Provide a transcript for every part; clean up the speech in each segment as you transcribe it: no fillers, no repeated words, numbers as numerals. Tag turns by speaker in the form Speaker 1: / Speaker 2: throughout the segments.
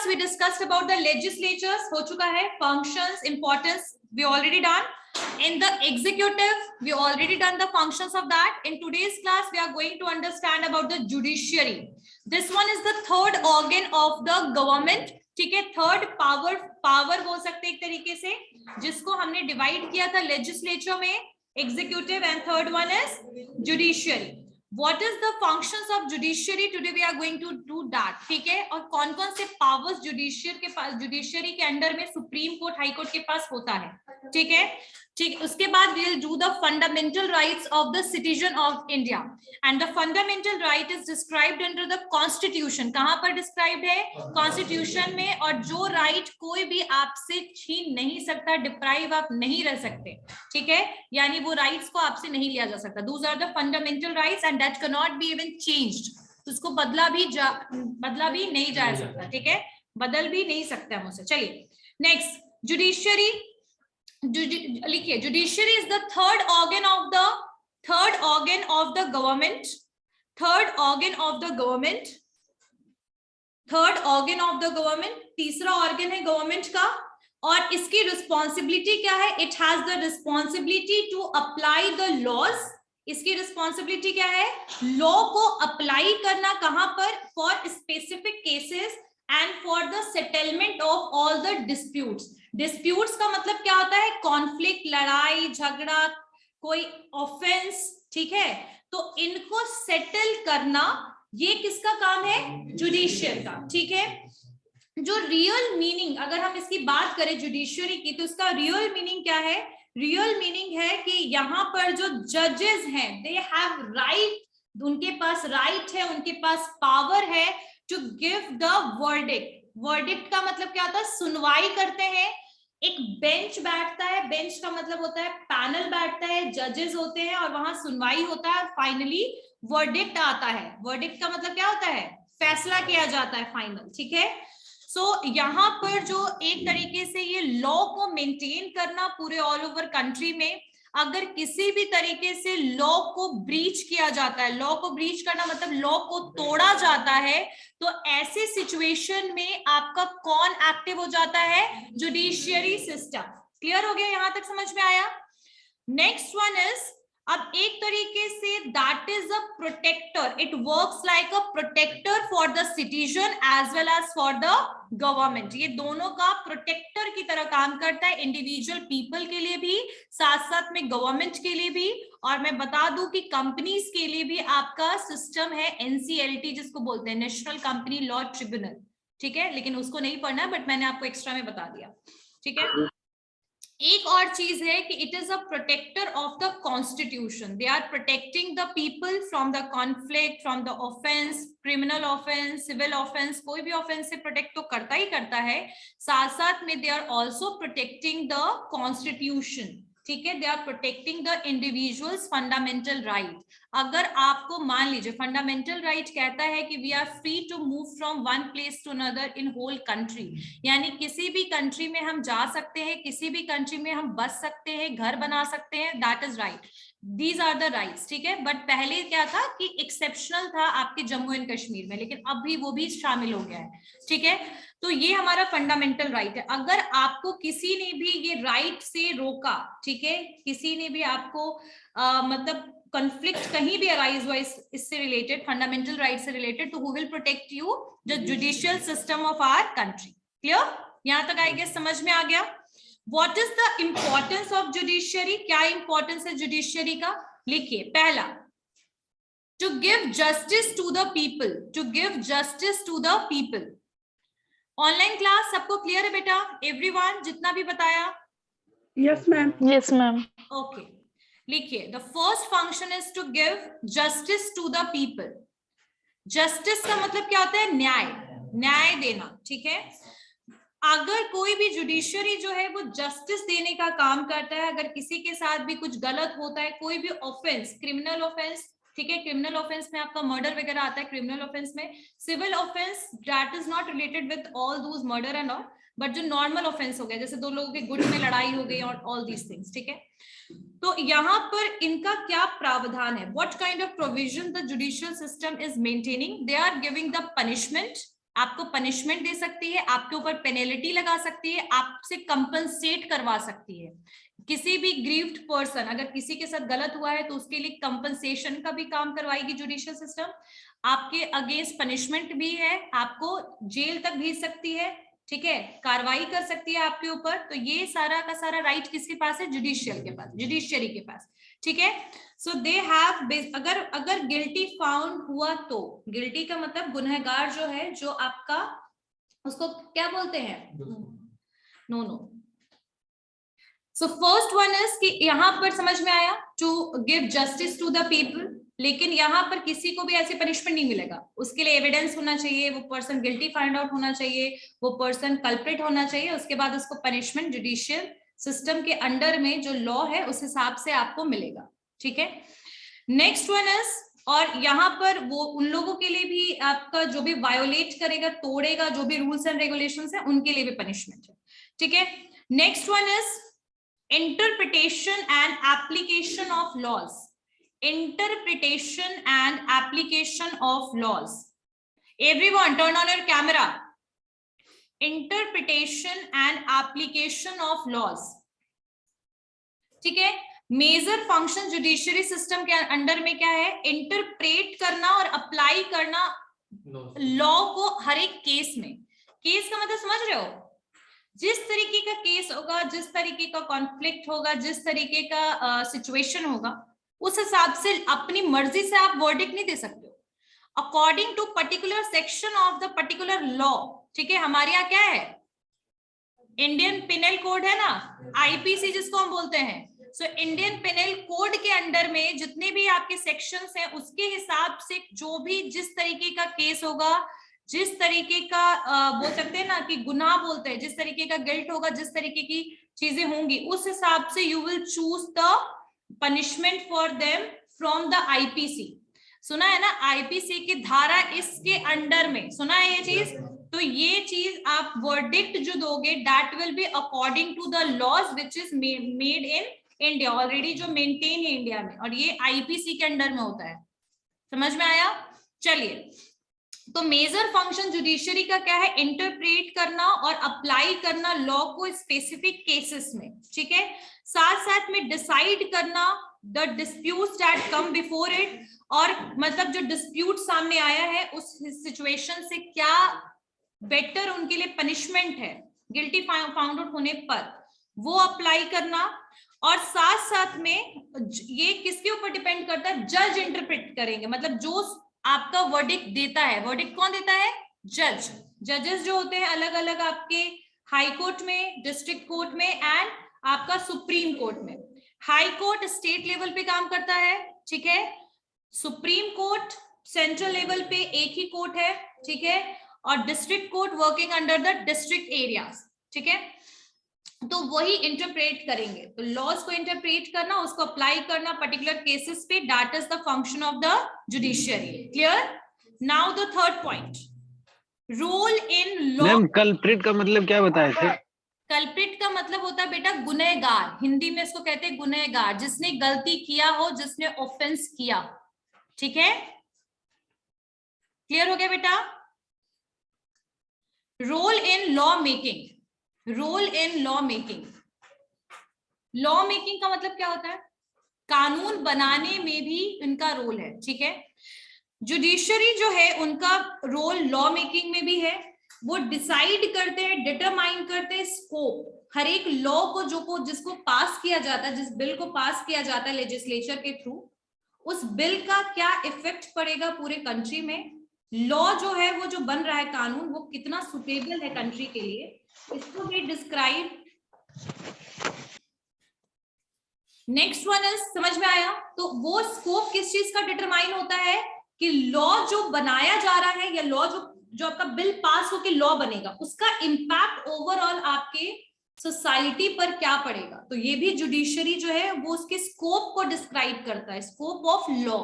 Speaker 1: we discussed about the legislatures, हो चुका है, functions, importance, we already done. In the executive, we already done the functions of that. In today's class, we are going to understand about the judiciary. This one is the third organ of the government. ठीक है, third power बोल सकते हैं एक तरीके से, जिसको हमने डिवाइड किया था लेजिस्लेचर में, executive, and third one is judiciary. What is the functions of judiciary? Today we are going to do that. ठीक है, और कौन कौन से पावर्स जुडिशियरी के अंडर में सुप्रीम कोर्ट, हाई कोर्ट के पास होता है. ठीक है, ठीक. उसके बाद we will do the fundamental rights of the citizen of India, and the fundamental right is described under the constitution. कहाँ पर described है? Constitution में. और जो right कोई भी आपसे छीन नहीं सकता, deprive आप नहीं रह सकते. ठीक है, यानी वो rights को आपसे नहीं लिया जा सकता. Those are the fundamental rights and that cannot be even changed. उसको बदला भी नहीं जा सकता. ठीक है, बदल भी नहीं सकते हम उसे. चलिए नेक्स्ट, जुडिशियरी. लिखिए, judiciary is the third organ of the government. तीसरा ऑर्गन है गवर्नमेंट का. और इसकी रिस्पॉन्सिबिलिटी क्या है? It has the responsibility to apply the laws. इसकी रिस्पॉन्सिबिलिटी क्या है? लॉ को अप्लाई करना. कहां पर? For specific cases and for the settlement of all the disputes. Disputes का मतलब क्या होता है? कॉन्फ्लिक्ट, लड़ाई झगड़ा, कोई ऑफेंस. ठीक है, तो इनको सेटल करना ये किसका काम है? जुडिशियल का. ठीक है, जो रियल मीनिंग, अगर हम इसकी बात करें जुडिशियरी की, तो इसका रियल मीनिंग क्या है? रियल मीनिंग है कि यहाँ पर जो जजेस हैं, दे हैव राइट, उनके पास राइट है, उनके पास पावर है to give the verdict. Verdict का मतलब क्या होता है? सुनवाई करते हैं. एक बेंच बैठता है, बेंच का मतलब होता है पैनल बैठता है, जजेस होते हैं और वहां सुनवाई होता है, फाइनली वर्डिक्ट आता है. वर्डिक्ट का मतलब क्या होता है? फैसला किया जाता है, फाइनल. ठीक है, सो यहाँ पर जो एक तरीके से ये लॉ को मेंटेन करना पूरे ऑल ओवर कंट्री में, अगर किसी भी तरीके से लॉ को ब्रीच किया जाता है, लॉ को ब्रीच करना मतलब लॉ को तोड़ा जाता है, तो ऐसे सिचुएशन में आपका कौन एक्टिव हो जाता है? Judiciary system. क्लियर हो गया? यहां तक समझ में आया? नेक्स्ट वन इज, अब एक तरीके से that is a protector. It works like a protector for the citizen as well as for the government. ये दोनों का प्रोटेक्टर की तरह काम करता है, इंडिविजुअल पीपल के लिए भी, साथ साथ में गवर्नमेंट के लिए भी. और मैं बता दूं कि कंपनीज के लिए भी आपका सिस्टम है NCLT, जिसको बोलते हैं नेशनल कंपनी लॉ ट्रिब्यूनल. ठीक है, लेकिन उसको नहीं पढ़ना है, बट मैंने आपको एक्स्ट्रा में बता दिया. ठीक है, एक और चीज है कि it is a protector of the constitution. They are protecting the people from the conflict, from the offence, criminal offence, civil offence. कोई भी ऑफेंस से प्रोटेक्ट तो करता ही करता है, साथ साथ में they are also protecting the constitution. ठीक है, they are protecting the individuals fundamental right. अगर आपको मान लीजिए फंडामेंटल राइट कहता है कि we are free to move from one place to another in whole country, यानी किसी भी कंट्री में हम जा सकते हैं, किसी भी कंट्री में हम बस सकते हैं, घर बना सकते हैं, that is right. These are the rights. ठीक है, बट पहले क्या था कि एक्सेप्शनल था आपके जम्मू एंड कश्मीर में, लेकिन अब भी वो भी शामिल हो गया है. ठीक है, तो ये हमारा फंडामेंटल राइट है. अगर आपको किसी ने भी ये राइट से रोका, ठीक है, किसी ने भी आपको मतलब कॉन्फ्लिक्ट कहीं भी अराइज हुआ इससे रिलेटेड, फंडामेंटल राइट से रिलेटेड, तो who will protect you? The judicial system of our country. Clear? यहां तक आई गेस समझ में आ गया. What is the importance of judiciary? क्या इंपॉर्टेंस है जुडिशियरी का? लिखिए, पहला, to give justice to the people. To give justice to the people. Online class सबको क्लियर है बेटा? एवरीवन, जितना भी बताया?
Speaker 2: Yes ma'am.
Speaker 3: Yes ma'am.
Speaker 1: Okay, लिखिए, the first function is to give justice to the people. Justice का मतलब क्या होता है? न्याय, न्याय देना. ठीक है, अगर कोई भी जुडिशियरी जो है वो जस्टिस देने का काम करता है, अगर किसी के साथ भी कुछ गलत होता है, कोई भी ऑफेंस, क्रिमिनल ऑफेंस, ठीक है, क्रिमिनल ऑफेंस में आपका मर्डर वगैरह आता है, क्रिमिनल ऑफेंस में, civil offence that is not related with all those murder and all, but जो नॉर्मल ऑफेंस हो गया, जैसे दो लोगों के गुट में लड़ाई हो गई और ऑल दीज थिंग्स. ठीक है, तो यहाँ पर इनका क्या प्रावधान है? What kind of provision the judicial system is maintaining? They are giving the punishment आपको पनिशमेंट दे सकती है, आपके ऊपर पेनल्टी लगा सकती है, आपसे कंपनसेट करवा सकती है। किसी भी ग्रीव्ड पर्सन, अगर किसी के साथ गलत हुआ है तो उसके लिए कंपनसेशन का भी काम करवाएगी जुडिशियल सिस्टम। आपके अगेंस्ट पनिशमेंट भी है, आपको जेल तक भेज सकती है, ठीक है, कार्रवाई कर सकती है आपके ऊपर। तो ये सारा का सारा राइट किसके पास है? जुडिशियल के पास, जुडिशियरी के पास, ठीक है। सो दे हैव, अगर गिल्टी फाउंड हुआ तो, गिल्टी का मतलब गुनहगार जो है, जो आपका, उसको क्या बोलते हैं? No. So first one is कि यहां पर समझ में आया, to give justice to the people, लेकिन यहाँ पर किसी को भी ऐसे पनिशमेंट नहीं मिलेगा। उसके लिए एविडेंस होना चाहिए, वो पर्सन गिल्टी फाइंड आउट होना चाहिए, वो पर्सन कल्प्रिट होना चाहिए, उसके बाद उसको पनिशमेंट जुडिशियल सिस्टम के अंडर में जो लॉ है उस हिसाब से आपको मिलेगा, ठीक है। नेक्स्ट वन इज, और यहाँ पर वो उन लोगों के लिए भी आपका जो भी वायोलेट करेगा, तोड़ेगा जो भी रूल्स एंड रेगुलेशंस है, उनके लिए भी पनिशमेंट है, ठीक है। Next one is interpretation and application of laws. Interpretation and application of laws. Everyone turn on your camera. Interpretation and application of laws. ठीक है। मेजर फंक्शन जुडिशरी सिस्टम के अंडर में क्या है? इंटरप्रेट करना और अप्लाई करना लॉ को हर एक केस में। केस का मतलब समझ रहे हो? जिस तरीके का केस होगा, जिस तरीके का कॉन्फ्लिक्ट होगा, जिस तरीके का सिचुएशन होगा, उस हिसाब से अपनी मर्जी से आप वर्डिक्ट नहीं दे सकते हो। According to particular section of the particular law, ठीक है। हमारे यहाँ क्या है? इंडियन पिनल कोड है ना, आईपीसी जिसको हम बोलते हैं। सो इंडियन पिनल कोड के अंडर में जितने भी आपके सेक्शंस हैं, उसके हिसाब से जो भी जिस तरीके का केस होगा, जिस तरीके का बोल सकते हैं ना कि गुनाह बोलते हैं, जिस तरीके का गिल्ट होगा, जिस तरीके की चीजें होंगी, उस हिसाब से you will choose the punishment for them from the IPC. सुना है ना, आईपीसी की धारा इसके अंडर में, सुना है ये चीज? तो ये चीज आप वर्डिक्ट जो दोगे, that will be according to the laws which is made in India, already जो मेंटेन है इंडिया में, और ये आईपीसी के अंडर में होता है। समझ में आया? चलिए, तो मेजर फंक्शन जुडिशरी का क्या है? इंटरप्रेट करना और अप्लाई करना लॉ को स्पेसिफिक केसेस में, ठीक है। साथ साथ में डिसाइड करना the disputes that come before it, और मतलब जो डिस्प्यूट सामने आया है उस सिचुएशन से क्या बेटर उनके लिए पनिशमेंट है गिल्टी फाउंड आउट होने पर, वो अप्लाई करना। और साथ साथ में ये किसके ऊपर डिपेंड करता है? जज इंटरप्रेट करेंगे, मतलब जो आपका वर्डिक्ट देता है, वर्डिक्ट कौन देता है? जज। जजेस जो होते हैं अलग अलग आपके हाई कोर्ट में, डिस्ट्रिक्ट कोर्ट में एंड आपका सुप्रीम कोर्ट में। हाई कोर्ट स्टेट लेवल पे काम करता है, ठीक है। सुप्रीम कोर्ट सेंट्रल लेवल पे एक ही कोर्ट है, ठीक है। और district court working under the district areas, ठीक है। तो वही इंटरप्रेट करेंगे। तो लॉज को इंटरप्रेट करना, उसको अप्लाई करना पर्टिकुलर केसेस पे, that is the function of the judiciary. Clear? Now the third point, role in law.
Speaker 2: Ma'am, culprit का मतलब क्या बताए थे?
Speaker 1: कल्प्रिट का मतलब होता है बेटा गुनहगार, हिंदी में इसको कहते हैं गुनहगार, जिसने गलती किया हो, जिसने ऑफेंस किया, ठीक है। क्लियर हो गया बेटा? Role in law making, role in law making. Law making का मतलब क्या होता है? कानून बनाने में भी इनका रोल है, ठीक है। जुडिशरी जो है उनका रोल लॉ मेकिंग में भी है। वो डिसाइड करते हैं, डिटरमाइन करते हैं स्कोप, हर एक लॉ को जिसको पास किया जाता है, जिस बिल को पास किया जाता है लेजिस्लेचर के थ्रू, उस बिल का क्या इफेक्ट पड़ेगा पूरे कंट्री में। लॉ जो है वो जो बन रहा है कानून, वो कितना सुटेबल है कंट्री के लिए, इसको भी डिस्क्राइब। नेक्स्ट वन इज, समझ में आया? तो वो स्कोप किस चीज का डिटरमाइन होता है कि लॉ जो बनाया जा रहा है, या लॉ जो आपका बिल पास होके लॉ बनेगा, उसका इम्पैक्ट ओवरऑल आपके सोसाइटी पर क्या पड़ेगा। तो ये भी जुडिशरी जो है वो उसके स्कोप को डिस्क्राइब करता है, स्कोप ऑफ लॉ,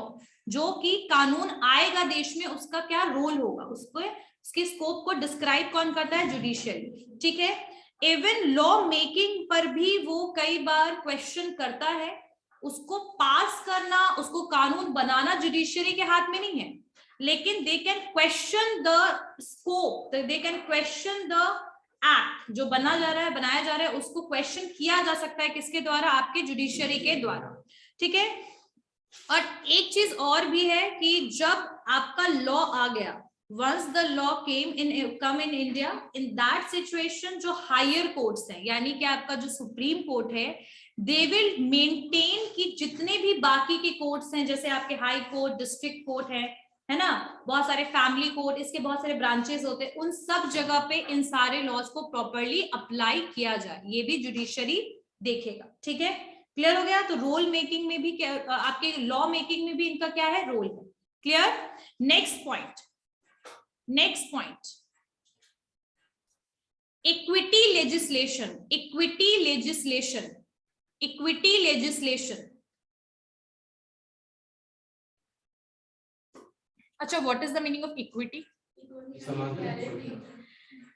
Speaker 1: जो कि कानून आएगा देश में उसका क्या रोल होगा, उसको उसके स्कोप को डिस्क्राइब कौन करता है? जुडिशरी, ठीक है। इवन लॉ मेकिंग पर भी वो कई बार क्वेश्चन करता है। उसको पास करना, उसको कानून बनाना जुडिशरी के हाथ में नहीं है। लेकिन they can question the scope, they can question the act जो बनाया जा रहा है उसको क्वेश्चन किया जा सकता है किसके द्वारा, आपके जुडिशरी के द्वारा, ठीक है। और एक चीज और भी है कि जब आपका लॉ आ गया, once the law come in India, in that situation जो हायर कोर्ट्स हैं, यानी कि आपका जो सुप्रीम कोर्ट है, दे विल मेंटेन कि जितने भी बाकी के कोर्ट्स हैं, जैसे आपके हाई कोर्ट, डिस्ट्रिक्ट कोर्ट है ना, बहुत सारे फैमिली कोर्ट, इसके बहुत सारे ब्रांचेस होते हैं, उन सब जगह पे इन सारे लॉज को प्रॉपरली अप्लाई किया जाए, ये भी जुडिशरी देखेगा, ठीक है। क्लियर हो गया? तो रोल मेकिंग में भी क्या, आपके लॉ मेकिंग में भी इनका क्या है, रोल है। Clear? Next point, equity legislation, अच्छा, what is the meaning of equity?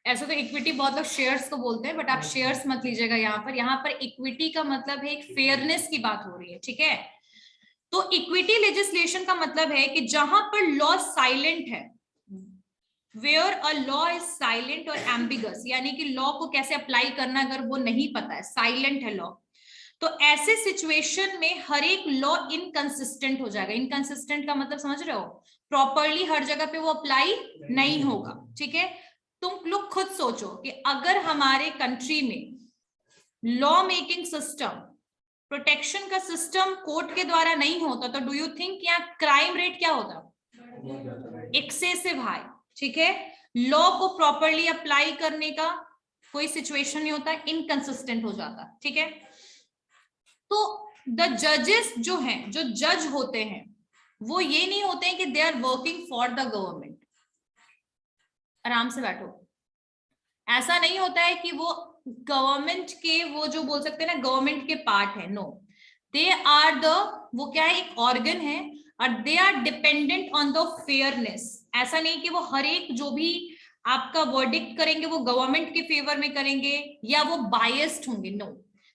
Speaker 1: ऐसा तो इक्विटी बहुत लोग शेयर्स को बोलते हैं, बट आप शेयर्स मत लीजिएगा यहाँ पर इक्विटी का मतलब है एक फेयरनेस की बात हो रही है, ठीक है। तो इक्विटी लेजिस्लेशन का मतलब है कि जहां पर लॉ साइलेंट है, where a law is silent और एम्बिगस, यानी कि लॉ को कैसे अप्लाई करना अगर वो नहीं पता है, साइलेंट है लॉ, तो ऐसे सिचुएशन में हर एक लॉ इनकंसिस्टेंट हो जाएगा। इनकंसिस्टेंट का मतलब समझ रहे हो, प्रॉपरली हर जगह पे वो अप्लाई नहीं होगा, ठीक है। तुम लोग खुद सोचो कि अगर हमारे कंट्री में लॉ मेकिंग सिस्टम, प्रोटेक्शन का सिस्टम कोर्ट के द्वारा नहीं होता, तो डू यू थिंक यहाँ क्राइम रेट क्या होता? एक्सेसिव हाई, ठीक है। लॉ को प्रॉपरली अप्लाई करने का कोई सिचुएशन नहीं होता, इनकंसिस्टेंट हो जाता, ठीक है। तो द जजेस जो हैं, जो जज होते हैं, वो ये नहीं होते हैं कि they are working for the government. आराम से बैठो, ऐसा नहीं होता है कि वो गवर्नमेंट के, वो जो बोल सकते हैं ना गवर्नमेंट के पार्ट है, नो, दे आर द, वो क्या है, एक ऑर्गन है, और they are dependent on the fairness. ऐसा नहीं कि वो हर एक जो भी आपका वर्डिक्ट करेंगे वो गवर्नमेंट के फेवर में करेंगे या वो बायस्ड होंगे, no,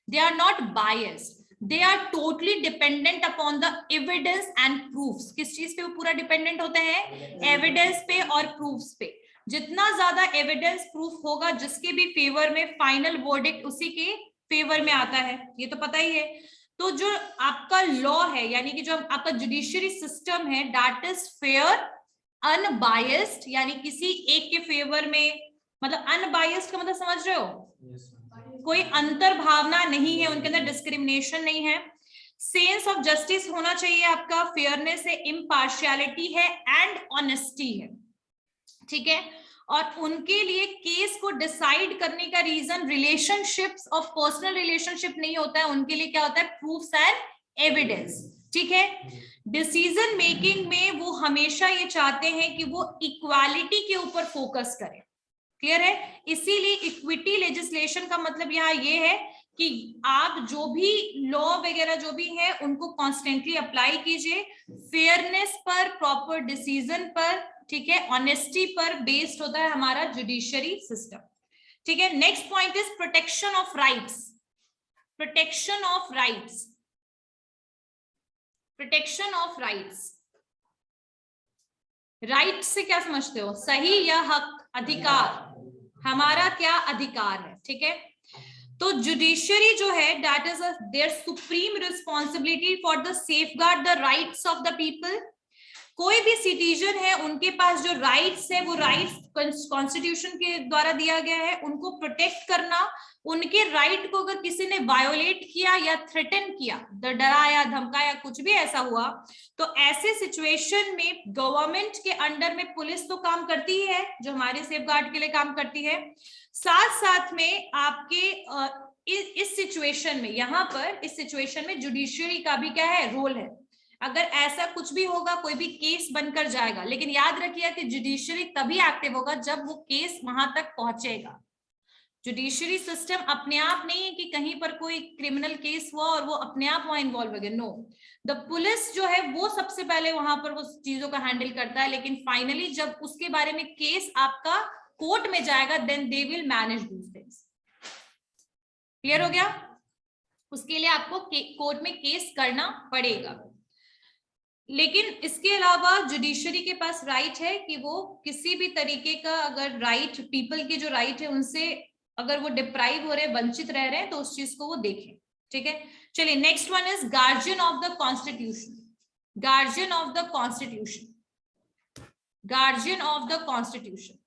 Speaker 1: they are not biased, they are totally dependent upon the evidence and proofs. किस चीज पे वो पूरा डिपेंडेंट होता है? एविडेंस पे और प्रूफ्स पे। जितना ज्यादा एविडेंस प्रूफ होगा जिसके भी फेवर में, फाइनल वर्डिक्ट उसी के फेवर में आता है, ये तो पता ही है। तो जो आपका लॉ है, यानी कि जो आपका जुडिशरी सिस्टम है, दैट इज फेयर, अनबायस्ड, यानी किसी एक के फेवर में, मतलब अनबायस्ड का मतलब समझ रहे हो? कोई अंतर भावना नहीं है उनके अंदर, डिस्क्रिमिनेशन नहीं है, सेंस ऑफ जस्टिस होना चाहिए आपका, फेयरनेस है, इम्पार्शियलिटी है, एंड ऑनेस्टी है, ठीक है। और उनके लिए केस को डिसाइड करने का रीजन रिलेशनशिप्स और पर्सनल रिलेशनशिप नहीं होता है, उनके लिए क्या होता है? प्रूफ्स एंड एविडेंस, ठीक है। डिसीजन मेकिंग में वो हमेशा ये चाहते हैं कि वो इक्वालिटी के ऊपर फोकस करें, क्लियर है। इसीलिए इक्विटी लेजिस्लेशन का मतलब यहाँ ये है कि आप जो भी लॉ वगैरह जो भी है उनको कॉन्स्टेंटली अप्लाई कीजिए, फेयरनेस पर, प्रॉपर डिसीजन पर, ठीक है, ऑनेस्टी पर बेस्ड होता है हमारा जुडिशरी सिस्टम, ठीक है। Next point is protection of rights, protection of rights, protection of rights. Right से क्या समझते हो? सही या हक, अधिकार, हमारा क्या अधिकार है, ठीक है। तो जुडिशरी जो है, that is their supreme responsibility for the safeguard the rights of the people. कोई भी सिटीजन है, उनके पास जो राइट्स है, वो राइट्स कॉन्स्टिट्यूशन के द्वारा दिया गया है, उनको प्रोटेक्ट करना। उनके राइट को अगर किसी ने वायोलेट किया या थ्रेटन किया, डराया, धमकाया, कुछ भी ऐसा हुआ, तो ऐसे सिचुएशन में गवर्नमेंट के अंडर में पुलिस तो काम करती है, जो हमारे सेफगार्ड के लिए काम करती है, साथ साथ में आपके इस सिचुएशन में, यहाँ पर इस सिचुएशन में जुडिशरी का भी क्या है, रोल है। अगर ऐसा कुछ भी होगा, कोई भी केस बनकर जाएगा, लेकिन याद रखिए कि जुडिशरी तभी एक्टिव होगा जब वो केस वहां तक पहुंचेगा। जुडिशरी सिस्टम अपने आप नहीं है कि कहीं पर कोई क्रिमिनल केस हुआ और वो अपने आप वहां इन्वॉल्व हो गए, नो, द पुलिस जो है वो सबसे पहले वहां पर वो चीजों का हैंडल करता है, लेकिन फाइनली जब उसके बारे में केस आपका कोर्ट में जाएगा, then they will manage these things. Clear हो गया? उसके लिए आपको कोर्ट में केस करना पड़ेगा। लेकिन इसके अलावा जुडिशरी के पास राइट है कि वो किसी भी तरीके का अगर राइट, पीपल के जो राइट है उनसे अगर वो डिप्राइव हो रहे, वंचित रह रहे हैं, तो उस चीज को वो देखें। ठीक है, चलिए next one is guardian of the constitution. Guardian of the constitution, guardian of the constitution,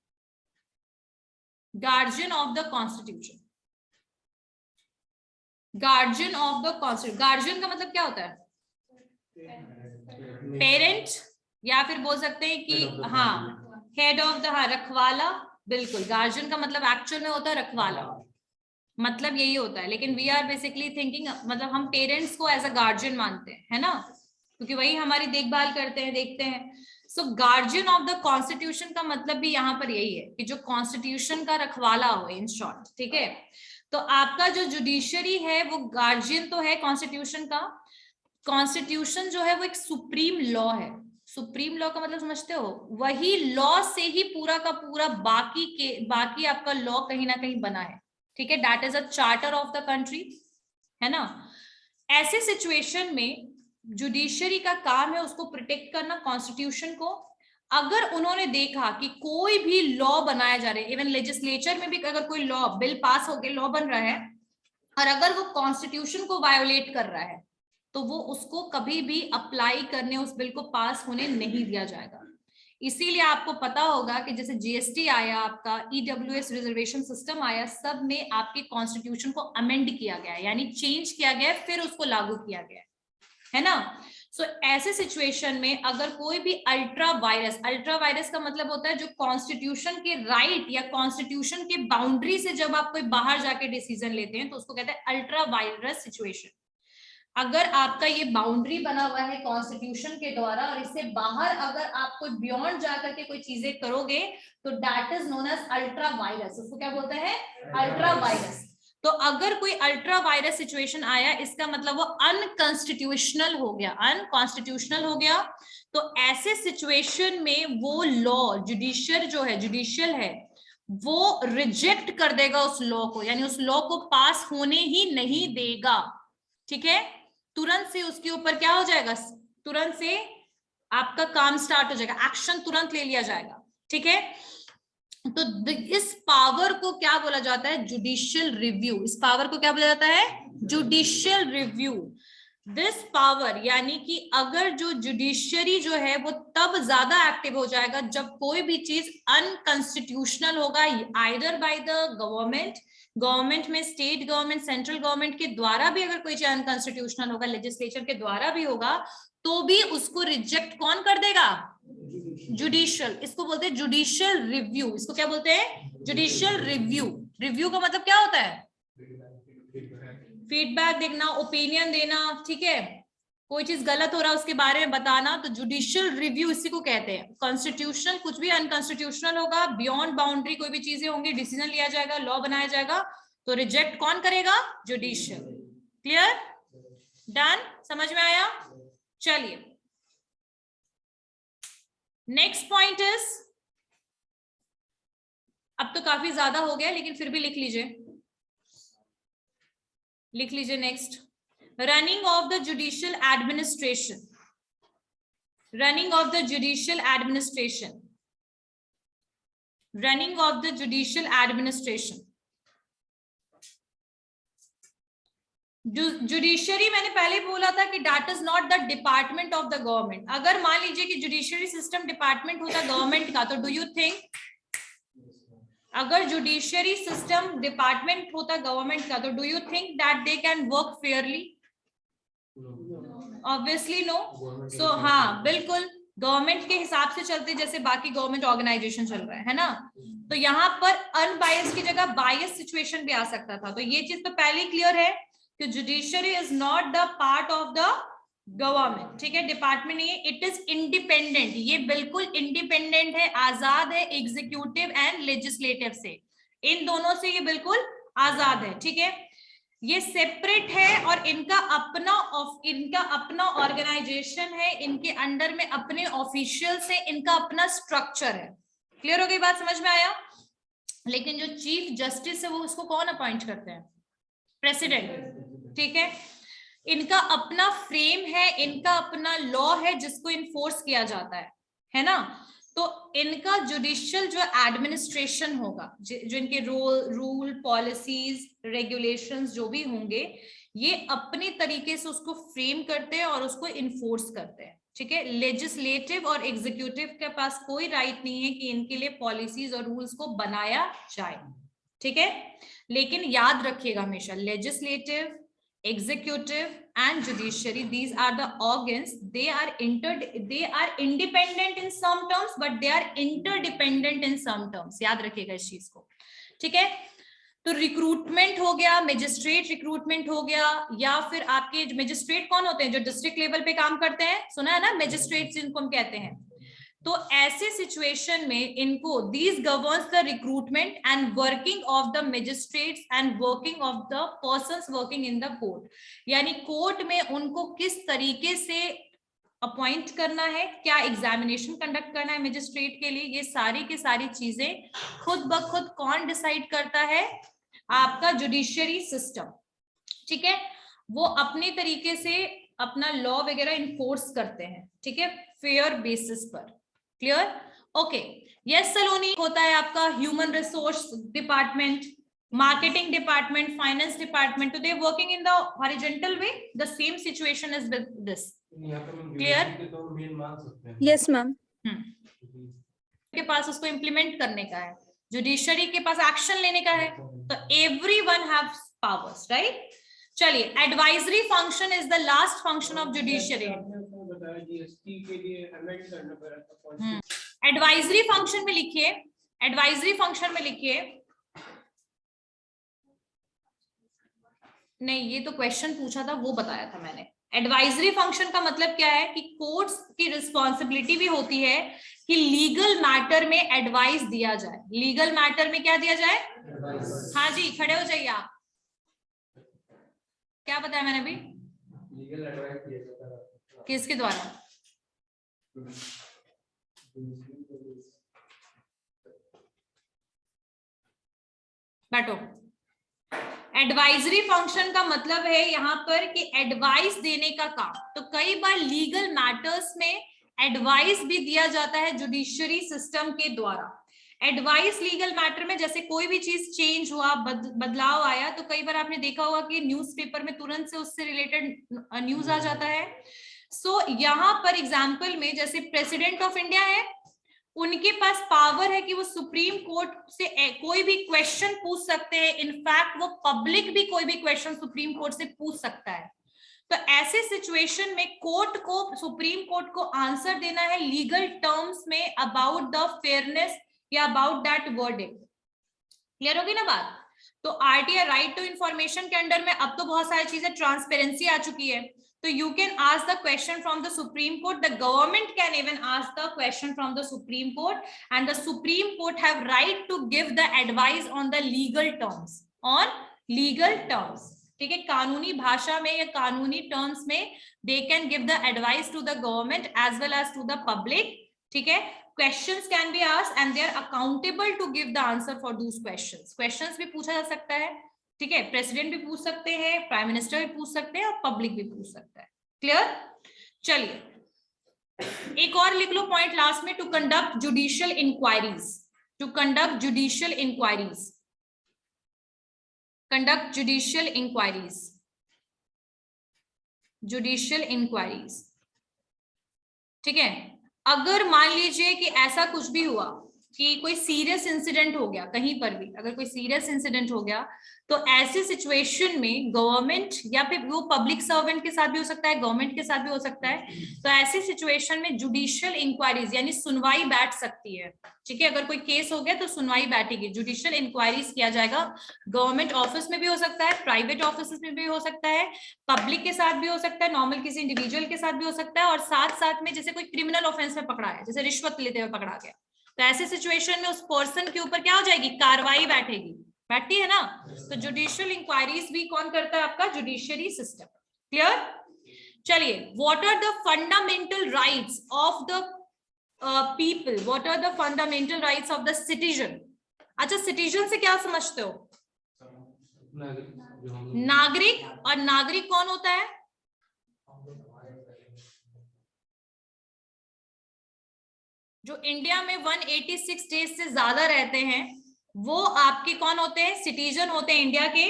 Speaker 1: guardian of the constitution, guardian of the constitution. Guardian का मतलब क्या होता है? पेरेंट, या फिर बोल सकते हैं कि हाँ हेड ऑफ द, हाँ रखवाला, बिल्कुल। गार्जियन का मतलब एक्चुअल में होता है रखवाला, मतलब यही होता है। लेकिन वी आर बेसिकली थिंकिंग, मतलब हम पेरेंट्स को एज अ गार्जियन मानते हैं, है ना, क्योंकि वही हमारी देखभाल करते हैं, देखते हैं। सो गार्जियन ऑफ द कॉन्स्टिट्यूशन का मतलब भी यहाँ पर यही है कि जो कॉन्स्टिट्यूशन का रखवाला हो, इन शॉर्ट। ठीक है, तो आपका जो जुडिशरी है वो गार्जियन तो है कॉन्स्टिट्यूशन का। कॉन्स्टिट्यूशन जो है वो एक सुप्रीम लॉ है। सुप्रीम लॉ का मतलब समझते हो? वही लॉ से ही पूरा का पूरा बाकी आपका लॉ कहीं ना कहीं बना है। ठीक है, that is a charter of the country, है ना। ऐसे सिचुएशन में जुडिशरी का काम है उसको प्रोटेक्ट करना कॉन्स्टिट्यूशन को। अगर उन्होंने देखा कि कोई भी लॉ बनाया जा रहा है, इवन लेजिस्लेचर में भी अगर कोई लॉ, बिल पास होके लॉ बन रहा है, और अगर वो कॉन्स्टिट्यूशन को वायोलेट कर रहा है, तो वो उसको कभी भी अप्लाई करने, उस बिल को पास होने नहीं दिया जाएगा। इसीलिए आपको पता होगा कि जैसे जीएसटी आया, आपका ईडब्ल्यूएस रिजर्वेशन सिस्टम आया, सब में आपके कॉन्स्टिट्यूशन को अमेंड किया गया है, यानी चेंज किया गया है, फिर उसको लागू किया गया है ना। सो ऐसे सिचुएशन में अगर कोई भी अल्ट्रा वायरस का मतलब होता है जो कॉन्स्टिट्यूशन के राइट या कॉन्स्टिट्यूशन के बाउंड्री से जब आप कोई बाहर जाके डिसीजन लेते हैं, तो उसको कहते हैं अल्ट्रा वायरस सिचुएशन। अगर आपका ये बाउंड्री बना हुआ है कॉन्स्टिट्यूशन के द्वारा, और इससे बाहर अगर आप कोई बियॉन्ड जाकर के कोई चीजें करोगे, तो that is known as ultra vires. उसको क्या बोलते हैं? Ultra vires. तो अगर कोई अल्ट्रा वायरस सिचुएशन आया, इसका मतलब वो अनकॉन्स्टिट्यूशनल हो गया, अनकॉन्स्टिट्यूशनल हो गया। तो ऐसे सिचुएशन में वो लॉ, जुडिशियल है, वो रिजेक्ट कर देगा उस लॉ को, यानी उस लॉ को पास होने ही नहीं देगा। ठीक है, तुरंत से उसके ऊपर क्या हो जाएगा? तुरंत से आपका काम स्टार्ट हो जाएगा, एक्शन तुरंत ले लिया जाएगा। ठीक है, तो इस पावर को क्या बोला जाता है? Judicial review. इस पावर को क्या बोला जाता है? Judicial review. दिस पावर, यानी कि अगर जो जुडिशरी जो है वो तब ज्यादा एक्टिव हो जाएगा जब कोई भी चीज अनकॉन्स्टिट्यूशनल होगा, आइदर बाय द गवर्नमेंट में, स्टेट गवर्नमेंट, सेंट्रल गवर्नमेंट के द्वारा भी अगर कोई चीज अनकॉन्स्टिट्यूशनल होगा, लेजिस्लेचर के द्वारा भी होगा, तो भी उसको रिजेक्ट कौन कर देगा? जुडिशियल। इसको बोलते हैं जुडिशियल रिव्यू। इसको क्या बोलते हैं? Judicial review. रिव्यू का मतलब क्या होता है? फीडबैक देना, ओपिनियन देना। ठीक है, कोई चीज गलत हो रहा है उसके बारे में बताना, तो जुडिशियल रिव्यू इसी को कहते हैं। कॉन्स्टिट्यूशनल कुछ भी अनकॉन्स्टिट्यूशनल होगा, बियॉन्ड बाउंड्री कोई भी चीजें होंगी, डिसीजन लिया जाएगा, लॉ बनाया जाएगा, तो रिजेक्ट कौन करेगा? जुडिशियल। क्लियर? डन? समझ में आया? चलिए नेक्स्ट पॉइंट इज, अब तो काफी ज्यादा हो गया लेकिन फिर भी लिख लीजिए next, running of the judicial administration. Running of the judicial administration, running of the judicial administration. Judiciary मैंने पहले बोला था कि that is not the department of the government. अगर मान लीजिए कि जुडिशरी सिस्टम डिपार्टमेंट होता गवर्नमेंट का, तो डू यू थिंक, अगर जुडिशरी सिस्टम डिपार्टमेंट होता गवर्नमेंट का, तो do you think that they can work fairly? Obviously no. So हाँ, बिल्कुल गवर्नमेंट के हिसाब से चलते जैसे बाकी गवर्नमेंट ऑर्गेनाइजेशन चल रहा है ना। तो यहाँ पर अनबायस्ड की जगह बायस सिचुएशन भी आ सकता था। तो ये चीज तो पहले क्लियर है कि judiciary is not the part of the government. ठीक है, डिपार्टमेंट नहीं है, इट इज इंडिपेंडेंट। ये बिल्कुल इंडिपेंडेंट है, आजाद है एग्जीक्यूटिव एंड लेजिस्लेटिव से, इन दोनों से ये बिल्कुल आजाद है। ठीक है, ये सेपरेट है और इनका अपना ऑर्गेनाइजेशन है, इनके अंडर में अपने ऑफिशियल्स है, इनका अपना स्ट्रक्चर है। क्लियर हो गई बात? समझ में आया? लेकिन जो चीफ जस्टिस है वो उसको कौन अपॉइंट करते हैं? प्रेसिडेंट। ठीक है, इनका अपना फ्रेम है, इनका अपना लॉ है जिसको इन्फोर्स किया जाता है ना। तो इनका जुडिशियल जो एडमिनिस्ट्रेशन होगा, जो इनके रूल पॉलिसीज रेगुलेशंस जो भी होंगे, ये अपने तरीके से उसको फ्रेम करते हैं और उसको इन्फोर्स करते हैं, ठीक है। लेजिस्लेटिव और एग्जीक्यूटिव के पास कोई राइट नहीं है कि इनके लिए पॉलिसीज और रूल्स को बनाया जाए, ठीक है। लेकिन याद रखिएगा हमेशा, legislative, executive and judiciary, these are the organs, they are independent in some terms but they are interdependent in some terms, याद रखिएगा इस चीज को, ठीक है। तो रिक्रूटमेंट हो गया, मजिस्ट्रेट रिक्रूटमेंट हो गया, या फिर आपके मजिस्ट्रेट कौन होते हैं, जो डिस्ट्रिक्ट लेवल पे काम करते हैं, सुना है ना, मजिस्ट्रेट जिनको हम कहते हैं। तो ऐसे सिचुएशन में इनको these governs the recruitment and working of the magistrates and working of the persons working in the court, यानी कोर्ट में उनको किस तरीके से अपॉइंट करना है, क्या एग्जामिनेशन कंडक्ट करना है मजिस्ट्रेट के लिए, ये सारी की सारी चीजें खुद ब खुद कौन डिसाइड करता है, आपका जुडिशियरी सिस्टम, ठीक है। वो अपने तरीके से अपना लॉ वगैरह इन्फोर्स करते हैं, ठीक है, फेयर बेसिस पर। क्लियर? ओके। यस सलोनी, होता है आपका human resource department, marketing department, finance department, so they are working in the horizontal way. The same situation is with this. Clear?
Speaker 3: Yes ma'am.
Speaker 1: के पास उसको implement करने का है, जुडिशरी के पास एक्शन लेने का है, तो everyone has powers, right? चलिए, advisory function is the last function of judiciary. Advisory function में लिखिए, एडवाइजरी फंक्शन में लिखिए, नहीं ये तो क्वेश्चन पूछा था वो बताया था मैंने। एडवाइजरी फंक्शन का मतलब क्या है कि कोर्ट्स की रिस्पॉन्सिबिलिटी भी होती है कि लीगल मैटर में एडवाइस दिया जाए। लीगल मैटर में क्या दिया जाए? हाँ जी, खड़े हो जाइए आप। क्या बताया मैंने अभी? लीगल एडवाइस दिया जाता है। किसके द्वारा? बैठो। एडवाइजरी फंक्शन का मतलब है यहाँ पर कि एडवाइस देने का काम। तो कई बार लीगल मैटर्स में एडवाइस भी दिया जाता है जुडिशरी सिस्टम के द्वारा। एडवाइस लीगल मैटर में, जैसे कोई भी चीज चेंज हुआ, बदलाव आया, तो कई बार आपने देखा होगा कि न्यूज़पेपर में तुरंत से उससे रिलेटेड न्यूज आ जाता है। सो यहाँ पर एग्जाम्पल में जैसे प्रेसिडेंट ऑफ इंडिया है, उनके पास पावर है कि वो सुप्रीम कोर्ट से कोई भी क्वेश्चन पूछ सकते हैं। इनफैक्ट वो पब्लिक भी कोई भी क्वेश्चन सुप्रीम कोर्ट से पूछ सकता है। तो ऐसे सिचुएशन में कोर्ट को, सुप्रीम कोर्ट को आंसर देना है लीगल टर्म्स में अबाउट द फेयरनेस या अबाउट दैट वर्डिक्ट। क्लियर होगी ना बात? तो आरटीआई, राइट टू इंफॉर्मेशन के अंडर में अब तो बहुत सारी चीजें, ट्रांसपेरेंसी आ चुकी है। So you can ask the question from the Supreme Court. The government can even ask the question from the Supreme Court, and the Supreme Court have right to give the advice on the legal terms. On legal terms, ठीक है, कानूनी भाषा में या कानूनी terms में they can give the advice to the government as well as to the public. ठीक है, questions can be asked and they are accountable to give the answer for those questions. Questions भी पूछा जा सकता है, ठीक है, प्रेसिडेंट भी पूछ सकते हैं, प्राइम मिनिस्टर भी पूछ सकते हैं और पब्लिक भी पूछ सकता है। क्लियर? चलिए एक और लिख लो पॉइंट लास्ट में, to conduct judicial inquiries, to conduct judicial inquiries, conduct judicial inquiries, judicial inquiries. ठीक है, अगर मान लीजिए कि ऐसा कुछ भी हुआ कि कोई सीरियस इंसिडेंट हो गया, कहीं पर भी अगर कोई सीरियस इंसिडेंट हो गया, तो ऐसे सिचुएशन में गवर्नमेंट या फिर वो पब्लिक सर्वेंट के साथ भी हो सकता है, गवर्नमेंट के साथ भी हो सकता है, तो ऐसी सिचुएशन में जुडिशियल इंक्वायरीज यानी सुनवाई बैठ सकती है। ठीक है, अगर कोई केस हो गया तो सुनवाई बैठेगी, जुडिशियल इंक्वायरीज किया जाएगा। गवर्नमेंट ऑफिस में भी हो सकता है, प्राइवेट ऑफिस में भी हो सकता है, पब्लिक के साथ भी हो सकता है, नॉर्मल किसी इंडिविजुअल के साथ भी हो सकता है, और साथ साथ में जैसे कोई क्रिमिनल ऑफेंस में पकड़ा है, जैसे रिश्वत लेते हुए पकड़ा गया, तो ऐसे सिचुएशन में उस पर्सन के ऊपर क्या हो जाएगी, कार्रवाई बैठेगी, बैठती है ना। तो जुडिशियल इंक्वायरीज भी कौन करता है, आपका जुडिशियरी सिस्टम। क्लियर? चलिए, what are the fundamental rights of the people, what are the fundamental rights of the citizen. अच्छा, सिटीजन से क्या समझते हो? नागरिक। और नागरिक कौन होता है? जो इंडिया में 186 डेज से ज्यादा रहते हैं वो आपके कौन होते हैं, सिटीजन होते हैं इंडिया के।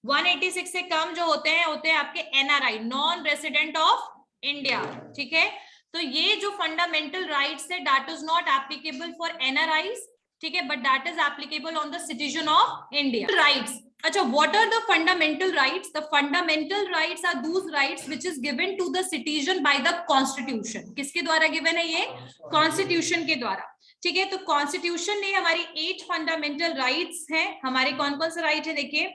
Speaker 1: 186 से कम जो होते हैं आपके NRI, non resident of India. ठीक है, तो ये जो फंडामेंटल राइट्स है that is not applicable for NRIs, ठीक है, but that is applicable on the citizen of India. Rights, अच्छा, what are the fundamental rights? The fundamental rights are those rights which is given to the citizen by the constitution. किसके द्वारा given है ये? Constitution के द्वारा। ठीक है, तो Constitution ने हमारी 8 fundamental rights हैं। हमारे कौन कौन से right है देखिए,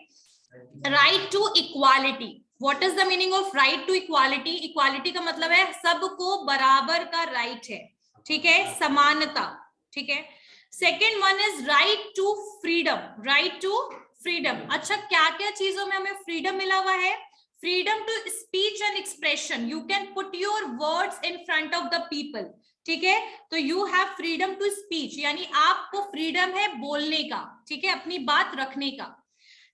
Speaker 1: right to equality. What is the meaning of right to equality? Equality का मतलब है सबको बराबर का right है, ठीक है, समानता। ठीक है, second one is right to freedom. Right to freedom. अच्छा, क्या क्या चीजों में हमें फ्रीडम मिला हुआ है? Freedom to speech and expression, you can put your words in front of the people. ठीक है, तो you have freedom to speech, यानी आपको फ्रीडम है बोलने का, ठीक है, अपनी बात रखने का।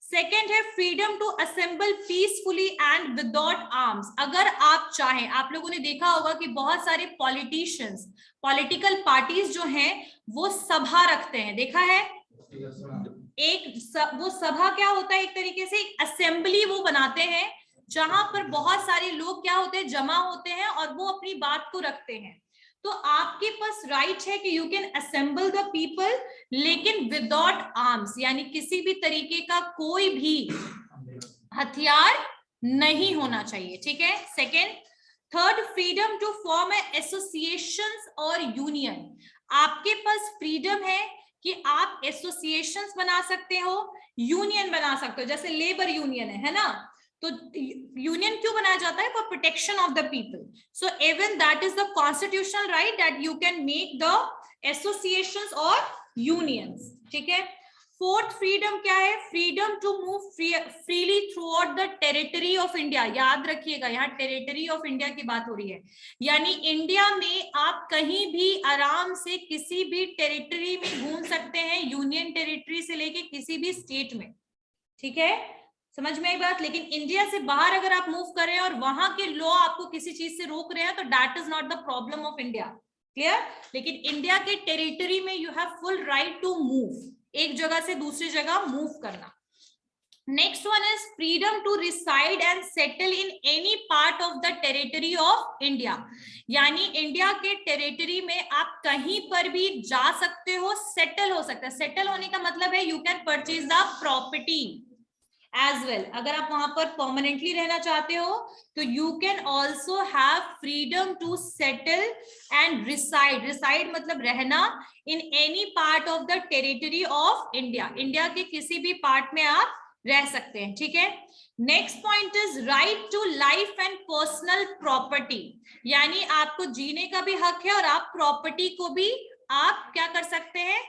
Speaker 1: सेकेंड है freedom to assemble peacefully and without arms. अगर आप चाहें, आप लोगों ने देखा होगा कि बहुत सारे पॉलिटिशियंस, पॉलिटिकल पार्टीज जो हैं वो सभा रखते हैं, देखा है? वो सभा क्या होता है, एक तरीके से एक असेंबली वो बनाते हैं जहां पर बहुत सारे लोग क्या होते हैं, जमा होते हैं और वो अपनी बात को रखते हैं। तो आपके पास राइट है कि you can assemble the people, लेकिन विदाउट आर्म्स, यानी किसी भी तरीके का कोई भी हथियार नहीं होना चाहिए। ठीक है, second. Third, freedom to form associations और यूनियन। आपके पास फ्रीडम है कि आप एसोसिएशंस बना सकते हो, यूनियन बना सकते हो, जैसे लेबर यूनियन है ना, तो यूनियन क्यों बनाया जाता है? For protection of the people. So even that is the constitutional right that you can make the associations और यूनियंस। ठीक है, फोर्थ फ्रीडम क्या है? Freedom to move freely throughout the territory of India. याद रखिएगा, यहाँ territory of India की बात हो रही है, यानी इंडिया में आप कहीं भी आराम से किसी भी टेरिटरी में घूम सकते हैं, यूनियन टेरिटरी से लेके किसी भी स्टेट में। ठीक है, समझ में आई बात? लेकिन इंडिया से बाहर अगर आप मूव कर रहे हैं और वहां के लॉ आपको किसी चीज से रोक रहे हैं तो that is not the problem of India. Clear? लेकिन इंडिया के टेरिटरी में you have full right to move, एक जगह से दूसरी जगह मूव करना। Next one is freedom to reside and settle in any part of the territory of India, यानी इंडिया के टेरिटरी में आप कहीं पर भी जा सकते हो, सेटल हो सकते हैं। सेटल होने का मतलब है you can purchase the property as well. अगर आप वहां पर परमानेंटली रहना चाहते हो तो you can also have freedom to settle and reside. Reside मतलब रहना in any part of the territory of India, India के किसी भी पार्ट में आप रह सकते हैं। ठीक है, next point is right to life and personal property, यानी आपको जीने का भी हक है और आप प्रॉपर्टी को भी आप क्या कर सकते हैं,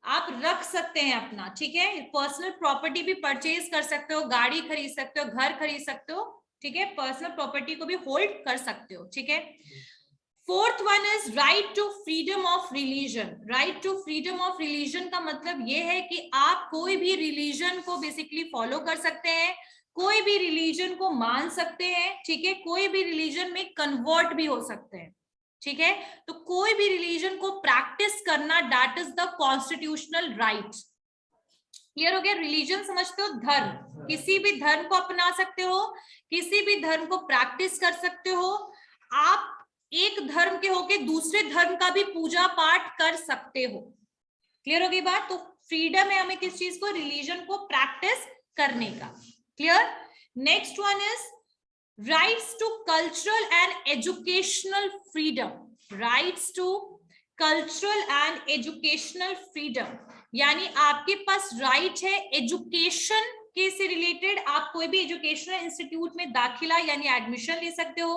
Speaker 1: आप रख सकते हैं अपना। ठीक है, पर्सनल प्रॉपर्टी भी परचेज कर सकते हो, गाड़ी खरीद सकते हो, घर खरीद सकते हो। ठीक है, पर्सनल प्रॉपर्टी को भी होल्ड कर सकते हो। ठीक है, fourth one is right to freedom of religion. Right to freedom of religion का मतलब ये है कि आप कोई भी रिलीजन को बेसिकली फॉलो कर सकते हैं, कोई भी रिलीजन को मान सकते हैं। ठीक है, कोई भी रिलीजन में कन्वर्ट भी हो सकते हैं। ठीक है, तो कोई भी रिलीजन को प्रैक्टिस करना that is the constitutional right. Clear हो गया? रिलीजन समझते हो, धर्म, किसी भी धर्म को अपना सकते हो, किसी भी धर्म को प्रैक्टिस कर सकते हो, आप एक धर्म के होके दूसरे धर्म का भी पूजा पाठ कर सकते हो। क्लियर हो गई बात? तो फ्रीडम है हमें किस चीज को, रिलीजन को प्रैक्टिस करने का। Clear? Next one is rights to cultural and educational freedom. Rights to cultural and educational freedom, यानी आपके पास राइट है एजुकेशन के से रिलेटेड, आप कोई भी एजुकेशनल इंस्टीट्यूट में दाखिला यानी एडमिशन ले सकते हो,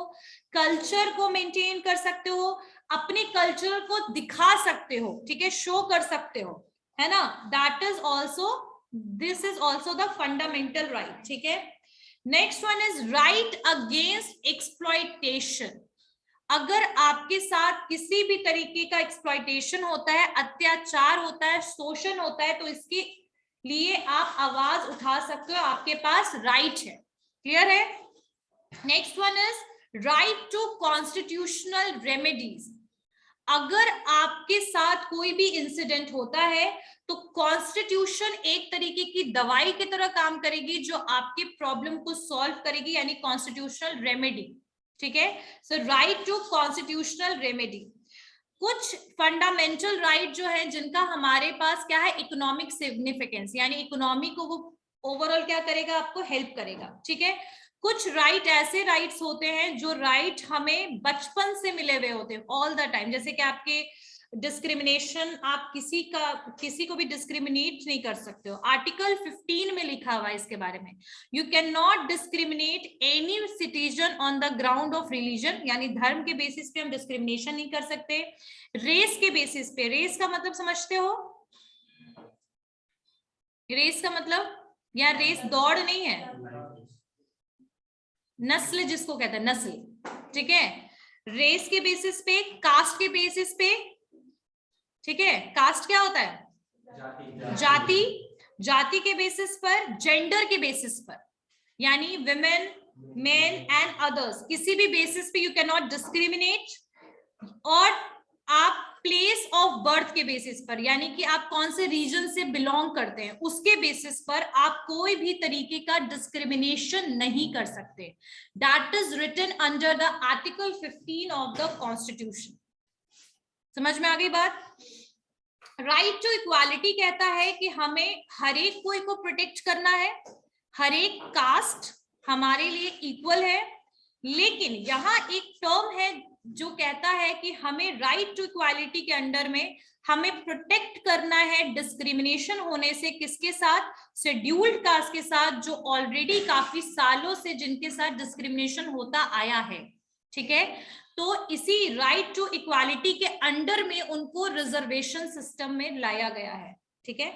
Speaker 1: कल्चर को मेंटेन कर सकते हो, अपने कल्चर को दिखा सकते हो। ठीक है, शो कर सकते हो, है ना? That is also, this is also the fundamental right. ठीक है, next one is right against exploitation. अगर आपके साथ किसी भी तरीके का एक्सप्लॉयटेशन होता है, अत्याचार होता है, शोषण होता है, तो इसके लिए आप आवाज उठा सकते हो, आपके पास राइट है। क्लियर है? Next one is right to constitutional remedies. अगर आपके साथ कोई भी इंसिडेंट होता है तो कॉन्स्टिट्यूशन एक तरीके की दवाई की तरह काम करेगी जो आपके प्रॉब्लम को सॉल्व करेगी, यानी कॉन्स्टिट्यूशनल रेमेडी। ठीक है, सो राइट टू कॉन्स्टिट्यूशनल रेमेडी। कुछ फंडामेंटल राइट जो है जिनका हमारे पास क्या है, इकोनॉमिक सिग्निफिकेंस, यानी इकोनॉमी को वो ओवरऑल क्या करेगा, आपको हेल्प करेगा। ठीक है, कुछ राइट ऐसे राइट्स होते हैं जो राइट हमें बचपन से मिले हुए होते हैं ऑल द टाइम, जैसे कि आपके डिस्क्रिमिनेशन, आप किसी को भी डिस्क्रिमिनेट नहीं कर सकते हो। आर्टिकल 15 में लिखा हुआ है इसके बारे में, you can not discriminate any citizen on the ground of religion, यानी धर्म के बेसिस पे हम डिस्क्रिमिनेशन नहीं कर सकते। रेस के बेसिस पे, रेस का मतलब समझते हो, रेस का मतलब यहाँ रेस दौड़ नहीं है, नस्ल जिसको कहते हैं, नस्ल। ठीक है, रेस के बेसिस पे, कास्ट के बेसिस पे। ठीक है, कास्ट क्या होता है, जाति, जाति के बेसिस पर, जेंडर के बेसिस पर, यानी विमेन, मेन एंड अदर्स, किसी भी बेसिस पे यू कैन नॉट डिस्क्रिमिनेट। और आप प्लेस ऑफ बर्थ के बेसिस पर, यानी कि आप कौन से रीजन से बिलोंग करते हैं उसके बेसिस पर आप कोई भी तरीके का डिस्क्रिमिनेशन नहीं कर सकते। That is written under the article 15 of the constitution. समझ में आ गई बात। राइट टू इक्वालिटी कहता है कि हमें हर एक कोई को प्रोटेक्ट करना है, हर एक कास्ट हमारे लिए इक्वल है। लेकिन यहाँ एक टर्म है जो कहता है कि हमें राइट टू इक्वालिटी के अंडर में हमें प्रोटेक्ट करना है डिस्क्रिमिनेशन होने से। किसके साथ, शेड्यूल्ड कास्ट के साथ, जो ऑलरेडी काफी सालों से जिनके साथ डिस्क्रिमिनेशन होता आया है। ठीक है, तो इसी राइट टू इक्वालिटी के अंडर में उनको रिजर्वेशन सिस्टम में लाया गया है। ठीक है,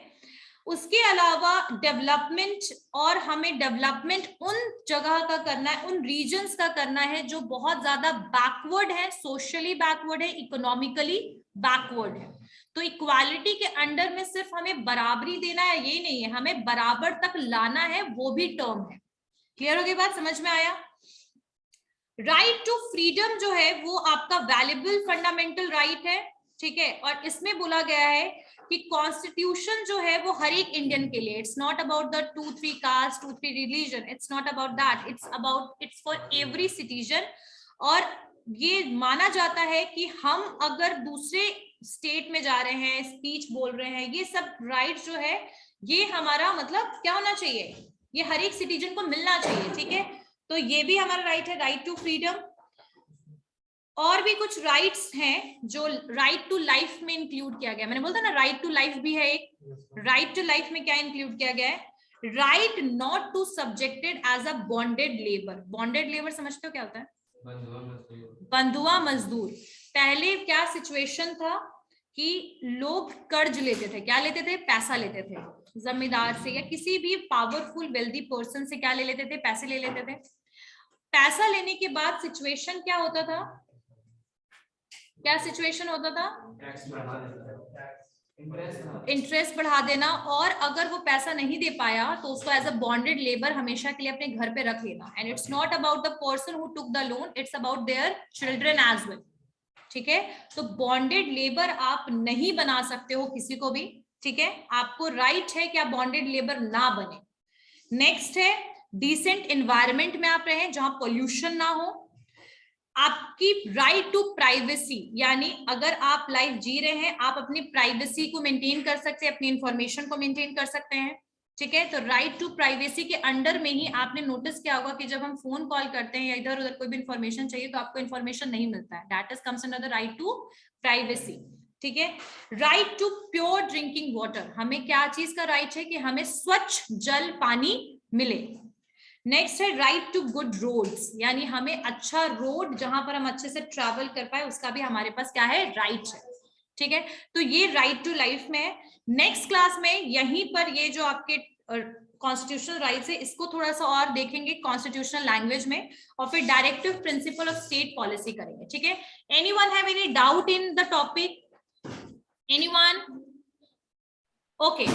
Speaker 1: उसके अलावा डेवलपमेंट, और हमें डेवलपमेंट उन जगह का करना है, उन रीजन्स का करना है जो बहुत ज्यादा बैकवर्ड है, सोशली बैकवर्ड है, इकोनॉमिकली बैकवर्ड है। तो इक्वालिटी के अंडर में सिर्फ हमें बराबरी देना है ये नहीं है, हमें बराबर तक लाना है, वो भी टर्म है। क्लियर हो गई बात, समझ में आया। राइट टू फ्रीडम जो है वो आपका वैल्यूएबल फंडामेंटल राइट है। ठीक है, और इसमें बोला गया है कि कॉन्स्टिट्यूशन जो है वो हर एक इंडियन के लिए, it's not about the 2-3 caste, 2-3 religion, it's not about that, it's for every citizen. और ये माना जाता है कि हम अगर दूसरे स्टेट में जा रहे हैं, स्पीच बोल रहे हैं, ये सब राइट जो है ये हमारा मतलब क्या होना चाहिए, ये हर एक सिटीजन को मिलना चाहिए। ठीक है, तो ये भी हमारा राइट है, राइट टू फ्रीडम। और भी कुछ राइट्स हैं जो राइट टू लाइफ में इंक्लूड किया गया। मैंने बोलता ना राइट टू लाइफ भी है एक। राइट टू लाइफ में क्या इंक्लूड किया गया है, right not to subjected as a bonded labour. Bonded labour समझते हो क्या होता है, बंधुआ मजदूर। पहले क्या सिचुएशन था कि लोग कर्ज लेते थे, क्या लेते थे, पैसा लेते थे जमींदार से या किसी भी पावरफुल वेल्दी पर्सन से, क्या ले लेते थे, पैसे ले लेते थे। पैसा लेने के बाद सिचुएशन क्या होता था, क्या सिचुएशन होता था, इंटरेस्ट बढ़ा देना, और अगर वो पैसा नहीं दे पाया तो उसको एज अ बॉन्डेड लेबर हमेशा के लिए अपने घर पे रख लेना। And it's not about the person who took the loan, it's about their children as well. ठीक है, तो बॉन्डेड लेबर आप नहीं बना सकते हो किसी को भी। ठीक है, आपको राइट है कि आप बॉन्डेड लेबर ना बने। नेक्स्ट है डिसेंट एनवायरनमेंट में आप रहें जहां पोल्यूशन ना हो। आपकी राइट टू प्राइवेसी, यानी अगर आप लाइफ जी रहे हैं आप अपनी प्राइवेसी को मेंटेन कर सकते हैं, अपनी इंफॉर्मेशन को मेंटेन कर सकते हैं। ठीक है, तो राइट टू प्राइवेसी के अंडर में ही आपने नोटिस किया होगा कि जब हम फोन कॉल करते हैं या इधर उधर कोई भी इंफॉर्मेशन चाहिए तो आपको इंफॉर्मेशन नहीं मिलता है। That is comes under the right to privacy. ठीक है, right to pure drinking water, हमें क्या चीज का राइट है कि हमें स्वच्छ जल पानी मिले। नेक्स्ट है राइट टू गुड रोड्स, यानी हमें अच्छा रोड जहां पर हम अच्छे से ट्रैवल कर पाए उसका भी हमारे पास क्या है, राइट है। ठीक है, तो ये राइट टू लाइफ में है। नेक्स्ट क्लास में यहीं पर ये जो आपके कॉन्स्टिट्यूशनल राइट्स है इसको थोड़ा सा और देखेंगे कॉन्स्टिट्यूशनल लैंग्वेज में, और फिर directive principle of state policy करेंगे। ठीक है, anyone have any doubt in the topic, anyone? Okay